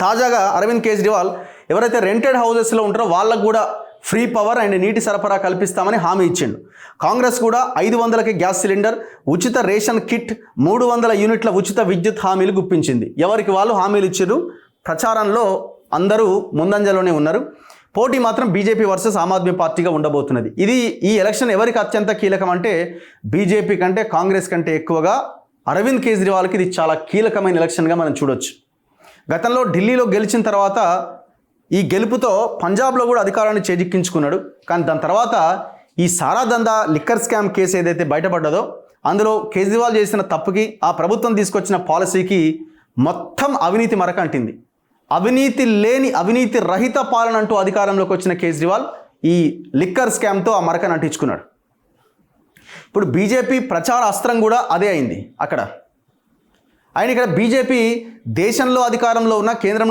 తాజాగా అరవింద్ కేజ్రీవాల్ ఎవరైతే రెంటెడ్ హౌసెస్లో ఉంటారో వాళ్ళకు కూడా ఫ్రీ పవర్ అండ్ నీటి సరఫరా కల్పిస్తామని హామీ ఇచ్చిండు. కాంగ్రెస్ కూడా 500కి గ్యాస్ సిలిండర్, ఉచిత రేషన్ కిట్, 300 యూనిట్ల ఉచిత విద్యుత్ హామీలు గుప్పించింది. ఎవరికి వాళ్ళు హామీలు ఇచ్చారు. ప్రచారంలో అందరూ ముందంజలోనే ఉన్నారు. పోటీ మాత్రం బీజేపీ వర్సెస్ ఆమ్ ఆద్మీ పార్టీగా ఉండబోతున్నది. ఈ ఎలక్షన్ ఎవరికి అత్యంత కీలకం అంటే బీజేపీ కంటే కాంగ్రెస్ కంటే ఎక్కువగా అరవింద్ కేజ్రీవాల్కి ఇది చాలా కీలకమైన ఎలక్షన్గా మనం చూడొచ్చు. గతంలో ఢిల్లీలో గెలిచిన తర్వాత ఈ గెలుపుతో పంజాబ్లో కూడా అధికారాన్ని చేజిక్కించుకున్నాడు. కానీ దాని తర్వాత ఈ సారా దందా లిక్కర్ స్కామ్ కేసు ఏదైతే బయటపడ్డదో అందులో కేజ్రీవాల్ చేసిన తప్పుకి ఆ ప్రభుత్వం తీసుకొచ్చిన పాలసీకి మొత్తం అవినీతి మరక అంటింది. అవినీతి రహిత పాలన అంటూ అధికారంలోకి వచ్చిన కేజ్రీవాల్ ఈ లిక్కర్ స్కామ్తో ఆ మరకను అంటించుకున్నాడు. ఇప్పుడు బీజేపీ ప్రచార అస్త్రం కూడా అదే అయింది. అక్కడ ఆయన ఇక్కడ బీజేపీ దేశంలో అధికారంలో ఉన్న కేంద్రంలో